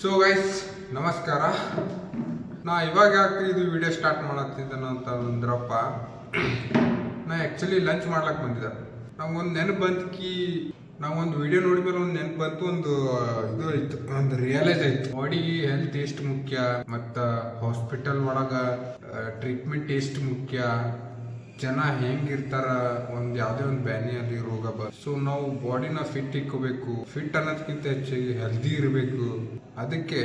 So guys ನಮಸ್ಕಾರ. ನಾ ಇವಾಗ ಯಾಕೆ ಇದು ವಿಡಿಯೋ ಸ್ಟಾರ್ಟ್ ಮಾಡತ್ತಿದ್ದೇನೆ ಅಂತ ಅಂದ್ರಪ್ಪ, ನಾ ಆ್ಯಕ್ಚುಲಿ ಲಂಚ್ ಮಾಡ್ಲಕ್ಕೆ ಬಂದಿದ್ದೆ. ನಮ್ಗೊಂದು ನೆನಪು ಬಂತು ನಾವೊಂದು ವಿಡಿಯೋ ನೋಡಿದ್ಮೇಲೆ ಒಂದು ನೆನಪು ಬಂತು, ಒಂದು ಇದು ಆಯ್ತು, ಒಂದು ರಿಯಲೈಸ್ ಆಯ್ತು. ಬಾಡಿಗೆ ಹೆಲ್ತ್ ಎಷ್ಟು ಮುಖ್ಯ, ಮತ್ತು ಹಾಸ್ಪಿಟಲ್ ಒಳಗೆ ಟ್ರೀಟ್ಮೆಂಟ್ ಎಷ್ಟು ಮುಖ್ಯ, ಜನ ಹೆಂಗಿರ್ತಾರ ಒಂದು ಯಾವುದೇ ಒಂದು ಬ್ಯಾನಿ ಅಲ್ಲಿ ರೋಗ ಸೊ ನಾವು ಬಾಡಿನ ಫಿಟ್ ಇಟ್ಕೋಬೇಕು. ಫಿಟ್ ಅನ್ನೋದಕ್ಕಿಂತ ಹೆಚ್ಚಾಗಿ ಹೆಲ್ದಿ ಇರಬೇಕು. ಅದಕ್ಕೆ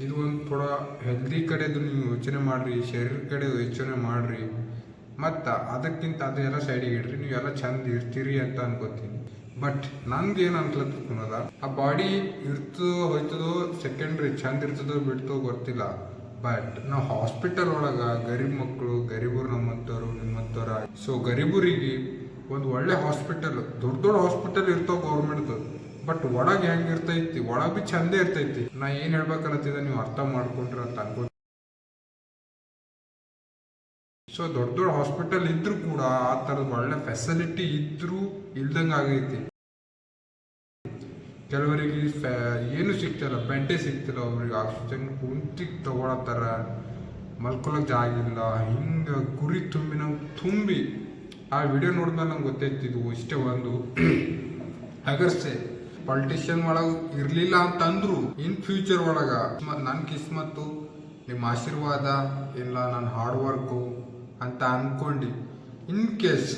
ಇದು ಒಂದು ಥೋಡಾ ಹೆಲ್ದಿ ಕಡೆದು ನೀವು ಯೋಚನೆ ಮಾಡ್ರಿ, ಶರೀರ ಕಡೆ ಯೋಚನೆ ಮಾಡ್ರಿ, ಮತ್ತು ಅದಕ್ಕಿಂತ ಅದೆಲ್ಲ ಸೈಡಿಗೆ ಇಡ್ರಿ, ನೀವೆಲ್ಲ ಚಂದ ಇರ್ತೀರಿ ಅಂತ ಅನ್ಕೋತೀನಿ. ಬಟ್ ನನ್ಗೆ ಏನು ಅನ್ಸ್ಲತ್ತದ, ಆ ಬಾಡಿ ಇರ್ತದೋ ಹೋಯ್ತದೋ ಸೆಕೆಂಡ್ರಿ, ಚಂದ ಇರ್ತದೋ ಬಿಡ್ತೋ ಗೊತ್ತಿಲ್ಲ. ಬಟ್ ನಾವು ಹಾಸ್ಪಿಟಲ್ ಒಳಗೆ ಗರೀಬ್ ಮಕ್ಕಳು, ಗರೀಬರು ನಮ್ಮಂಥವ್ರು ನಿಮ್ಮಂಥವ್ರ, ಸೊ ಗರೀಬರಿಗೆ ಒಂದು ಒಳ್ಳೆ ಹಾಸ್ಪಿಟಲ್, ದೊಡ್ಡ ದೊಡ್ಡ ಹಾಸ್ಪಿಟಲ್ ಇರ್ತಾವ ಗೌರ್ಮೆಂಟ್ದು, ಬಟ್ ಒಳಗೆ ಹೆಂಗಿರ್ತೈತಿ, ಒಳಗೆ ಭೀ ಚಂದೇ ಇರ್ತೈತಿ. ನಾ ಏನು ಹೇಳ್ಬೇಕನ್ನತ್ತಿದ್ದೆ ನೀವು ಅರ್ಥ ಮಾಡ್ಕೊಂಡ್ರಿ ಅಂತ ಅನ್ಕೋ. ಸೊ ದೊಡ್ಡ ದೊಡ್ಡ ಹಾಸ್ಪಿಟಲ್ ಇದ್ರೂ ಕೂಡ ಆ ಥರದ ಒಳ್ಳೆ ಫೆಸಿಲಿಟಿ ಇದ್ರೂ ಇಲ್ದಂಗೆ ಆಗೈತಿ. ಕೆಲವರಿಗೆ ಏನು ಸಿಗ್ತಿಲ್ಲ, ಬೆಡ್ಡೇ ಸಿಗ್ತಿಲ್ಲ, ಅವ್ರಿಗೆ ಆಕ್ಸಿಜನ್ ಕುಂತಿಗೆ ತಗೊಳತ್ತಾರ, ಮಲ್ಕೊಳಕ್ಕೆ ಜಾಗ ಇಲ್ಲ, ಹಿಂಗೆ ಗುರಿ ತುಂಬಿ ಆ ವಿಡಿಯೋ ನೋಡಿದ್ಮೇಲೆ ನಂಗೆ ಗೊತ್ತೈತಿದ್ವು ಇಷ್ಟೇ ಒಂದು ಅಗರ್ಸೆ ಪಾಲಿಟಿಷಿಯನ್ ಒಳಗೆ ಇರಲಿಲ್ಲ ಅಂತಂದ್ರು ಇನ್ ಫ್ಯೂಚರ್ ಒಳಗೆ ನನ್ನ ಕಿಸ್ಮತ್ತು ನಿಮ್ಮ ಆಶೀರ್ವಾದ ಇಲ್ಲ, ನನ್ನ ಹಾರ್ಡ್ ವರ್ಕು ಅಂತ ಅಂದ್ಕೊಂಡು ಇನ್ ಕೇಸ್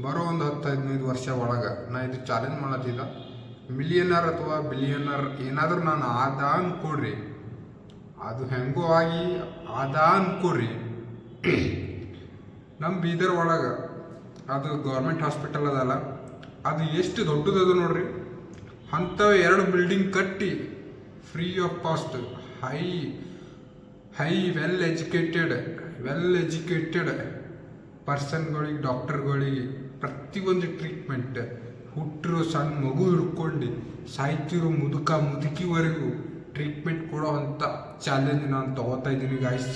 ಬರೋ ಒಂದು 10-15 ವರ್ಷ ಒಳಗೆ ನಾ ಇದು ಚಾಲೆಂಜ್ ಮಾಡೋದಿಲ್ಲ, ಮಿಲಿಯನರ್ ಅಥವಾ ಬಿಲಿಯನರ್ ಏನಾದರೂ ನಾನು ಆದ ಅನ್ಕೊಡ್ರಿ, ಅದು ಹೆಂಗೋ ಆಗಿ ಆದ ಅನ್ಕೊಡ್ರಿ. ನಮ್ಮ ಬೀದರ್ ಒಳಗೆ ಅದು ಗೌರ್ಮೆಂಟ್ ಹಾಸ್ಪಿಟಲ್ ಅದಲ್ಲ, ಅದು ಎಷ್ಟು ದೊಡ್ಡದದು ನೋಡ್ರಿ. ಅಂಥವು 2 ಬಿಲ್ಡಿಂಗ್ ಕಟ್ಟಿ free of cost high well educated ಪರ್ಸನ್ಗಳಿಗೆ, ಡಾಕ್ಟರ್ಗಳಿಗೆ ಪ್ರತಿಯೊಂದು ಟ್ರೀಟ್ಮೆಂಟ್, ಹುಟ್ಟಿರೋ ಸಣ್ಣ ಮಗು ಹಿಡ್ಕೊಂಡು ಸಾಯ್ತಿರೋ ಮುದುಕಿವರೆಗೂ ಟ್ರೀಟ್ಮೆಂಟ್ ಕೊಡೋ ಅಂತ ಚಾಲೆಂಜ್ ನಾನು ತಗೋತಾ ಇದ್ದೀನಿ ಗಾಯ್ಸ್.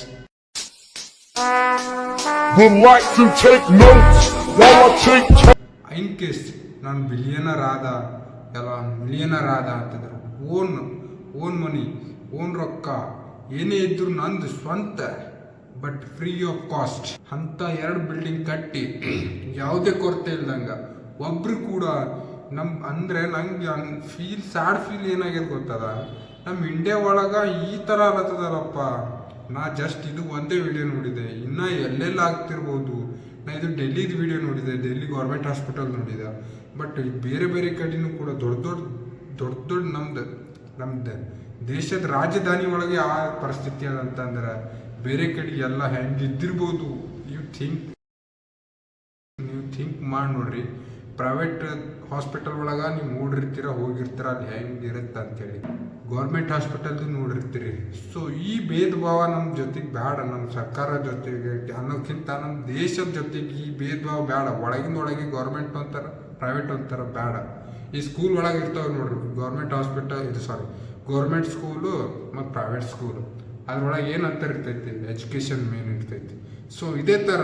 ಇನ್ ಕೇಸ್ ನಾನು ಬಿಲಿಯನರ್ ಆದ ಎಲ್ಲ ಮಿಲಿಯನರ್ ಆದ ಅಂತಂದ್ರೆ ಓನ್ ಮನಿ, ಓನ್ ರೊಕ್ಕ ಏನೇ ಇದ್ರು ನಂದು ಸ್ವಂತ, ಬಟ್ ಫ್ರೀ ಆಫ್ ಕಾಸ್ಟ್ ಅಂತ 2 ಬಿಲ್ಡಿಂಗ್ ಕಟ್ಟಿ ಯಾವುದೇ ಕೊರತೆ ಇಲ್ದಂಗ ಒಬ್ರು ಕೂಡ ಅಂದ್ರೆ ನಂಗೆ ಸ್ಯಾಡ್ ಫೀಲ್ ಏನಾಗ್ಯದ ಗೊತ್ತದ, ನಮ್ಮ ಇಂಡಿಯಾ ಒಳಗೆ ಈ ಥರ ಅಲ್ಲತ್ತದಲ್ಲಪ್ಪ. ನಾ ಜಸ್ಟ್ ಇದು ಒಂದೇ ವಿಡಿಯೋ ನೋಡಿದೆ, ಇನ್ನೂ ಎಲ್ಲೆಲ್ಲ ಆಗ್ತಿರ್ಬೋದು. ನಾ ಇದು ಡೆಲ್ಲಿದು ವಿಡಿಯೋ ನೋಡಿದೆ, ಡೆಲ್ಲಿ ಗೌರ್ಮೆಂಟ್ ಹಾಸ್ಪಿಟಲ್ ನೋಡಿದೆ. ಬಟ್ ಬೇರೆ ಬೇರೆ ಕಡೆನೂ ಕೂಡ ದೊಡ್ಡ ನಮ್ದು ದೇಶದ ರಾಜಧಾನಿ ಒಳಗೆ ಆ ಪರಿಸ್ಥಿತಿ ಅದಂತಂದ್ರೆ ಬೇರೆ ಕಡೆ ಎಲ್ಲ ಹೆಂಗಿದ್ದಿರ್ಬೋದು. ನೀವು ಥಿಂಕ್ ಮಾಡಿ ನೋಡ್ರಿ. ಪ್ರೈವೇಟ್ ಹಾಸ್ಪಿಟಲ್ ಒಳಗೆ ನೀವು ನೋಡಿರ್ತೀರ, ಹೋಗಿರ್ತೀರ, ಅಲ್ಲಿ ಹೆಂಗಿರುತ್ತೆ ಅಂತೇಳಿ. ಗೌರ್ಮೆಂಟ್ ಹಾಸ್ಪಿಟಲ್ದು ನೋಡಿರ್ತೀರಿ. ಸೊ ಈ ಭೇದ ಭಾವ ನಮ್ಮ ಜೊತೆಗೆ ಬೇಡ, ನಮ್ಮ ಸರ್ಕಾರ ಜೊತೆಗೆ ಅನ್ನೋಕ್ಕಿಂತ ನಮ್ಮ ದೇಶದ ಜೊತೆಗೆ ಈ ಭೇದ ಭಾವ ಬೇಡ. ಒಳಗೆ ಗೌರ್ಮೆಂಟ್ ಅಂತಾರೆ, ಪ್ರೈವೇಟ್ ಅಂತಾರೆ, ಬೇಡ. ಈ ಸ್ಕೂಲ್ ಒಳಗೆ ಇರ್ತಾವೆ ನೋಡ್ರಿ, ಗೌರ್ಮೆಂಟ್ ಗೌರ್ಮೆಂಟ್ ಸ್ಕೂಲು ಮತ್ತು ಪ್ರೈವೇಟ್ ಸ್ಕೂಲು, ಅದ್ರೊಳಗೆ ಏನು ಅಂತ ಇರ್ತೈತಿ, ಎಜುಕೇಷನ್ ಮೇನ್ ಇರ್ತೈತಿ. ಸೊ ಇದೇ ಥರ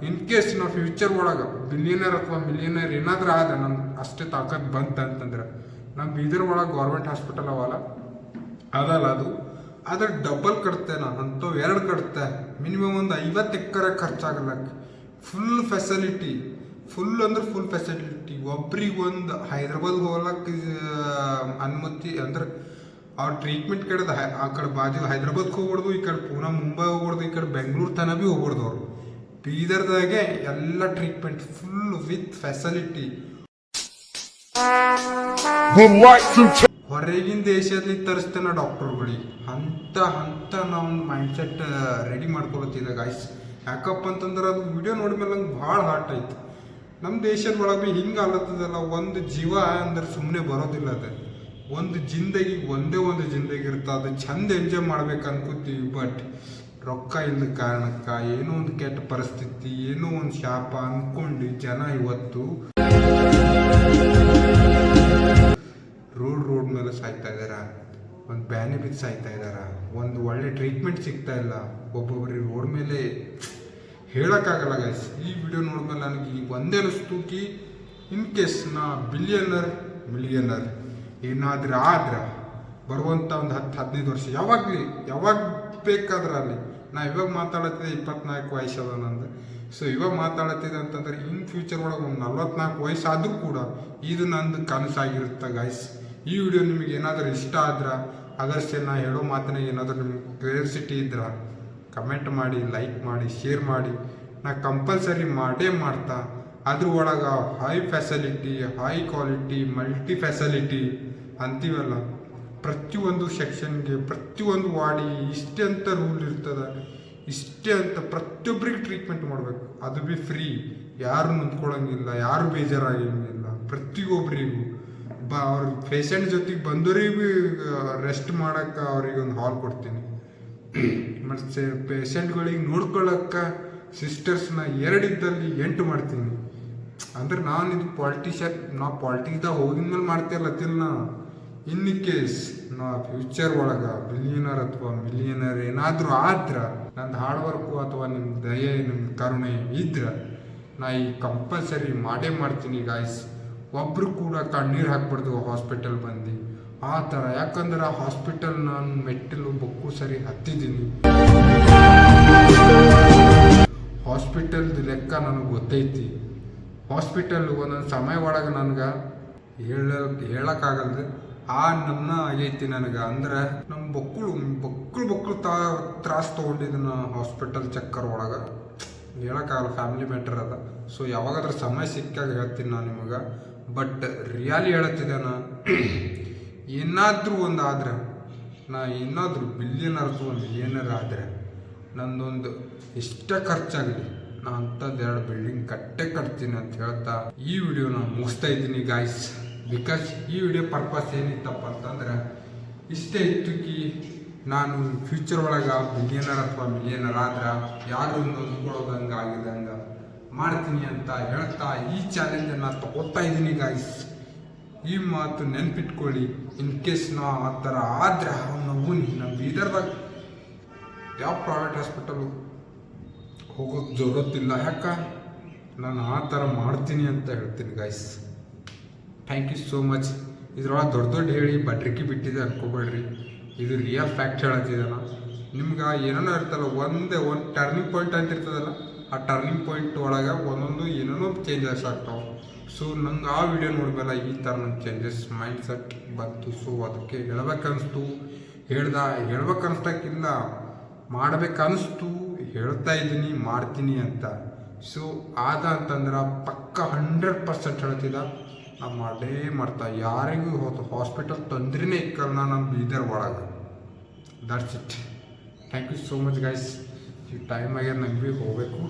ಇನ್ ಕೇಸ್ ನಾವು ಫ್ಯೂಚರ್ ಒಳಗೆ ಬಿಲಿಯನರ್ ಅಥವಾ ಮಿಲಿಯನರ್ ಏನಾದರೂ ಆದ, ನಮ್ಗೆ ಅಷ್ಟೇ ತಾಕತ್ ಬಂತಂತಂದ್ರೆ ನಮ್ಮ ಬೀದರ್ ಒಳಗೆ ಗೌರ್ಮೆಂಟ್ ಹಾಸ್ಪಿಟಲ್ ಅದಲ್ಲ ಅದು ಅದ್ರ ಡಬಲ್ ಕಟ್ತೆ. ನಾನು ಅಂಥವು 2 ಕಟ್ತೆ, ಮಿನಿಮಮ್ ಒಂದು 50 ಎಕರೆ ಖರ್ಚಾಗಲಕ್ಕೆ. ಫುಲ್ ಫೆಸಿಲಿಟಿ ಒಬ್ರಿಗೆ ಒಂದು ಹೈದ್ರಾಬಾದ್ ಹೋಗ್ಲಕ್ಕೆ ಅನುಮತಿ, ಅಂದ್ರೆ ಅವ್ರ ಟ್ರೀಟ್ಮೆಂಟ್ ಕಡೆದ ಆ ಕಡೆ ಬಾಜು ಹೈದ್ರಾಬಾದ್ಗೆ ಹೋಗ್ಬಾರ್ದು, ಈ ಕಡೆ ಪೂನಾ ಮುಂಬೈ ಹೋಗ್ಬಾರ್ದು, ಈ ಕಡೆ ಬೆಂಗಳೂರು ತನಕ ಭೀ ಹೋಗ್ಬಾರ್ದು. ಅವರು ಬೀದರ್ದಾಗೆ ಎಲ್ಲ ಟ್ರೀಟ್ಮೆಂಟ್ ಫುಲ್ ವಿತ್ ಫೆಸಿಲಿಟಿ. ಹೊರಗಿನ ದೇಶದಲ್ಲಿ ತರಿಸ್ತೇನೆ ಡಾಕ್ಟರ್ಗಳಿಗೆ ಅಂತ ನಾವು ಮೈಂಡ್ಸೆಟ್ ರೆಡಿ ಮಾಡ್ಕೊಳತ್ತಿದ್ದೆ ಗಾಯ್ಸ್. ಯಾಕಪ್ಪ ಅಂತಂದ್ರೆ ಅದು ವಿಡಿಯೋ ನೋಡಿದ್ಮೇಲೆ ನಂಗೆ ಭಾಳ ಹಾರ್ಟ್ ಆಯ್ತು. ನಮ್ಮ ದೇಶದ ಒಳಗೆ ಭೀ ಹಿಂಗೆ ಅಲ್ಲತ್ತದಲ್ಲ, ಒಂದು ಜೀವ ಅಂದ್ರೆ ಸುಮ್ಮನೆ ಬರೋದಿಲ್ಲ. ಅದು ಒಂದು ಜಿಂದಗಿ, ಒಂದೇ ಒಂದು ಜಿಂದಗಿ ಇರುತ್ತೆ, ಅದು ಚಂದ ಎಂಜಾಯ್ ಮಾಡ್ಬೇಕು ಅನ್ಕೋತೀವಿ. ಬಟ್ ರೊಕ್ಕ ಇಲ್ಲದ ಕಾರಣಕ್ಕೆ ಏನೋ ಒಂದು ಕೆಟ್ಟ ಪರಿಸ್ಥಿತಿ, ಏನೋ ಒಂದು ಶಾಪ ಅಂದ್ಕೊಂಡು ಜನ ಇವತ್ತು ರೋಡ್ ಮೇಲೆ ಸಾಯ್ತಾ ಇದ್ದಾರ, ಒಂದು ಬ್ಯಾನಿ ಬಿದ್ದು ಸಾಯ್ತಾ ಇದ್ದಾರ, ಒಂದು ಒಳ್ಳೆ ಟ್ರೀಟ್ಮೆಂಟ್ ಸಿಗ್ತಾ ಇಲ್ಲ. ಒಬ್ಬೊಬ್ಬರಿಗೆ ರೋಡ್ ಮೇಲೆ ಹೇಳೋಕ್ಕಾಗಲ್ಲ ಗೈಸ್. ಈ ವಿಡಿಯೋ ನೋಡಿದ್ಮೇಲೆ ನನಗೆ ಈಗ ಒಂದೇ ಅನಿಸ್ತು ಕಿ ಇನ್ ಕೇಸ್ ನಾ ಬಿಲಿಯನರ್ ಮಿಲಿಯನರ್ ಏನಾದರೂ ಆದ್ರೆ ಬರುವಂಥ ಒಂದು 10-15 ವರ್ಷ ಯಾವಾಗ ಬೇಕಾದ್ರೆ ಅಲ್ಲಿ ನಾ ಇವಾಗ ಮಾತಾಡತ್ತಿದ್ದೆ 24 ವಯಸ್ಸದ ನಂದು. ಸೊ ಇವಾಗ ಮಾತಾಡತ್ತಿದೆ ಅಂತಂದ್ರೆ ಇನ್ ಫ್ಯೂಚರ್ ಒಳಗೆ ಒಂದು 44 ವಯಸ್ಸಾದರೂ ಕೂಡ ಇದು ನಂದು ಕನಸಾಗಿರುತ್ತೆ ಗೈಸ್. ಈ ವಿಡಿಯೋ ನಿಮಗೆ ಏನಾದರೂ ಇಷ್ಟ ಆದ್ರೆ ಅದರ್ಸೆ ನಾ ಹೇಳೋ ಮಾತಿನಾಗ ಏನಾದರೂ ನಿಮ್ಗೆ ಕ್ಯೂರಿಯಾಸಿಟಿ ಇದ್ರೆ ಕಮೆಂಟ್ ಮಾಡಿ, ಲೈಕ್ ಮಾಡಿ, ಶೇರ್ ಮಾಡಿ. ನಾ ಕಂಪಲ್ಸರಿ ಮಾಡ್ತಾ ಅದ್ರ ಒಳಗೆ high facility, high quality, multi facility ಅಂತೀವಲ್ಲ, ಪ್ರತಿಯೊಂದು ಸೆಕ್ಷನ್ಗೆ ಪ್ರತಿಯೊಂದು ವಾರ್ಡಿ ಇಷ್ಟೇ ಅಂತ ರೂಲ್ ಇರ್ತದೆ, ಇಷ್ಟೇ ಅಂತ ಪ್ರತಿಯೊಬ್ಬರಿಗೆ ಟ್ರೀಟ್ಮೆಂಟ್ ಮಾಡಬೇಕು. ಅದು ಬಿ ಫ್ರೀ, ಯಾರು ನಿಂತ್ಕೊಳ್ಳೋಂಗಿಲ್ಲ, ಯಾರು ಬೇಜಾರಾಗಂಗಿಲ್ಲ. ಪ್ರತಿಯೊಬ್ಬರಿಗೂ ಅವ್ರ ಪೇಷಂಟ್ ಜೊತೆಗೆ ಬಂದವರಿಗೂ ರೆಸ್ಟ್ ಮಾಡೋಕ್ಕೆ ಅವ್ರಿಗೆ ಒಂದು ಹಾಲ್ ಕೊಡ್ತೀನಿ. ಮತ್ತು ಪೇಷಂಟ್ಗಳಿಗೆ ನೋಡ್ಕೊಳ್ಳೋಕ್ಕೆ ಸಿಸ್ಟರ್ಸ್ನ 2 ಇದ್ದಲ್ಲಿ 8 ಮಾಡ್ತೀನಿ. ಅಂದ್ರೆ ನಾನು ಇದು ಪಾಲಿಟಿಕ್ಸ್ದಾಗ ಹೋಗಿದ್ಮೇಲೆ ಮಾಡ್ತಿರ್ಲತ್ತಿಲ್ಲ ನಾ. ಇನ್ ಕೇಸ್ ನಾ ಫ್ಯೂಚರ್ ಒಳಗೆ ಬಿಲಿಯನರ್ ಅಥವಾ ಮಿಲಿಯನರ್ ಏನಾದರೂ ಆದ್ರೆ ನಂದು ಹಾರ್ಡ್ ವರ್ಕು ಅಥವಾ ನಿಮ್ಮ ದಯೆ, ನಿಮ್ಮ ಕರುಣೆ ಇದ್ರೆ ನಾ ಈ ಕಂಪಲ್ಸರಿ ಮಾಡ್ತೀನಿ ಗಾಯ್ಸ್. ಒಬ್ರು ಕೂಡ ಕಣ್ಣೀರು ಹಾಕ್ಬಾರ್ದು ಹಾಸ್ಪಿಟಲ್ ಬಂದು ಆ ಥರ. ಯಾಕಂದ್ರೆ ಆ ಹಾಸ್ಪಿಟಲ್ ನಾನು ಮೆಟ್ಟಿಲು ಬೊಕ್ಕು ಸರಿ ಹತ್ತಿದ್ದೀನಿ. ಹಾಸ್ಪಿಟಲ್ದು ಲೆಕ್ಕ ನನಗೆ ಗೊತ್ತೈತಿ. ಹಾಸ್ಪಿಟಲ್ ಒಂದೊಂದು ಸಮಯ ಒಳಗೆ ನನಗೆ ಹೇಳೋಕ್ಕಾಗಲ್ದು ಆ ನಮ್ನ ಆಗೈತಿ ನನಗೆ. ಅಂದ್ರೆ ನಮ್ಮ ಬೊಕ್ಕಳು ತ್ರಾಸು ತೊಗೊಂಡಿದ್ದನ್ನು ಹಾಸ್ಪಿಟಲ್ ಚಕ್ಕರ್ ಒಳಗೆ ಹೇಳೋಕ್ಕಾಗಲ್ಲ, ಫ್ಯಾಮಿಲಿ ಮ್ಯಾಟರ್ ಅದ. ಸೊ ಯಾವಾಗಾದ್ರೂ ಸಮಯ ಸಿಕ್ಕಾಗ ಹೇಳ್ತೀನಿ ನಾನು ನಿಮಗೆ. ಬಟ್ ರಿಯಾಲಿ ಹೇಳತ್ತಿದೆ, ನಾ ಏನಾದರೂ ಒಂದು ಆದ್ರೆ, ನಾ ಏನಾದರೂ ಬಿಲಿಯನರ್ ಅಥವಾ ಮಿಲಿಯನರ್ ಆದರೆ ನಂದೊಂದು ಎಷ್ಟೇ ಖರ್ಚಾಗಲಿ ನಾ ಅಂಥದ್ದು 2 ಬಿಲ್ಡಿಂಗ್ ಕಟ್ತೀನಿ ಅಂತ ಹೇಳ್ತಾ ಈ ವಿಡಿಯೋನ ಮುಗಿಸ್ತಾ ಇದ್ದೀನಿ ಗಾಯ್ಸ್. ಬಿಕಾಸ್ ಈ ವಿಡಿಯೋ ಪರ್ಪಸ್ ಏನಿತ್ತಪ್ಪ ಅಂತಂದ್ರೆ ಇಷ್ಟೇ ಇತ್ತು ಕಿ ನಾನು ಫ್ಯೂಚರ್ ಒಳಗೆ ಬಿಲಿಯನರ್ ಅಥವಾ ಮಿಲಿಯನರ್ ಆದ್ರೆ ಯಾರು ನೊಂದ್ಕೊಳ್ಳೋದಂಗೆ ಆಗಿದಂಗೆ ಮಾಡ್ತೀನಿ ಅಂತ ಹೇಳ್ತಾ ಈ ಚಾಲೆಂಜನ್ನು ತಗೋತಾ ಇದ್ದೀನಿ ಗಾಯ್ಸ್. ಈ ಮಾತು ನೆನ್ಪಿಟ್ಕೊಳ್ಳಿ. ಇನ್ ಕೇಸ್ ನಾ ಆ ಥರ ಆದ್ರೆ ನಾವು ನಮ್ಮ ಬೀದರ್ದಾಗ ಯಾವ ಪ್ರೈವೇಟ್ ಹಾಸ್ಪಿಟಲು ಹೋಗೋಕ್ಕೆ ಜರುರತ್ತಿಲ್ಲ. ಯಾಕೆ ನಾನು ಆ ಥರ ಮಾಡ್ತೀನಿ ಅಂತ ಹೇಳ್ತೀನಿ guys. Thank you so much. ಇದ್ರೊಳಗೆ ದೊಡ್ಡ ಹೇಳಿ ಬಡ್ರಿಕಿ ಬಿಟ್ಟಿದೆ ಅನ್ಕೋಬೇಡ್ರಿ, ಇದು ರಿಯಲ್ ಫ್ಯಾಕ್ಟ್ ಹೇಳತ್ತಿದೆ. ನಿಮ್ಗೆ ಏನೇನೋ ಇರ್ತಲ್ಲ, ಒಂದು ಟರ್ನಿಂಗ್ ಪಾಯಿಂಟ್ ಅಂತ ಇರ್ತದಲ್ಲ, ಆ ಟರ್ನಿಂಗ್ ಪಾಯಿಂಟ್ ಒಳಗೆ ಒಂದೊಂದು ಏನೇನೋ ಚೇಂಜಸ್ ಆಗ್ತಾವೆ. ಸೊ ನಂಗೆ ಆ ವಿಡಿಯೋ ನೋಡಿದ್ಮೇಲೆ ಈ ಥರ ನಂಗೆ ಚೇಂಜಸ್ ಮೈಂಡ್ ಸೆಟ್ ಬಂತು. ಸೊ ಅದಕ್ಕೆ ಹೇಳ್ಬೇಕನ್ನಿಸ್ತು, ಹೇಳ್ಬೇಕನ್ನಿಸ್ತಾಕಿಲ್ಲ, ಮಾಡ್ಬೇಕನ್ನಿಸ್ತು, ಹೇಳ್ತಾ ಇದ್ದೀನಿ, ಮಾಡ್ತೀನಿ ಅಂತ. ಸೊ ಆದ ಅಂತಂದ್ರೆ ಪಕ್ಕ 100% ಹೇಳ್ತಿದ್ದ ನಾ ಮಾಡ್ತಾ. ಯಾರಿಗೂ ಹಾಸ್ಪಿಟಲ್ ತೊಂದ್ರೆನೇ ಇಕ್ಕಲ್ಲ ನಮ್ಮ ಬೀದರ್ ಒಳಗೆ. That's it. Thank you so much guys. ಈ ಟೈಮ್ ಆಗ್ಯಾರ ನಂಗೆ ಭೀ ಹೋಗಬೇಕು.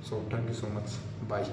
So thank you so much. Bye.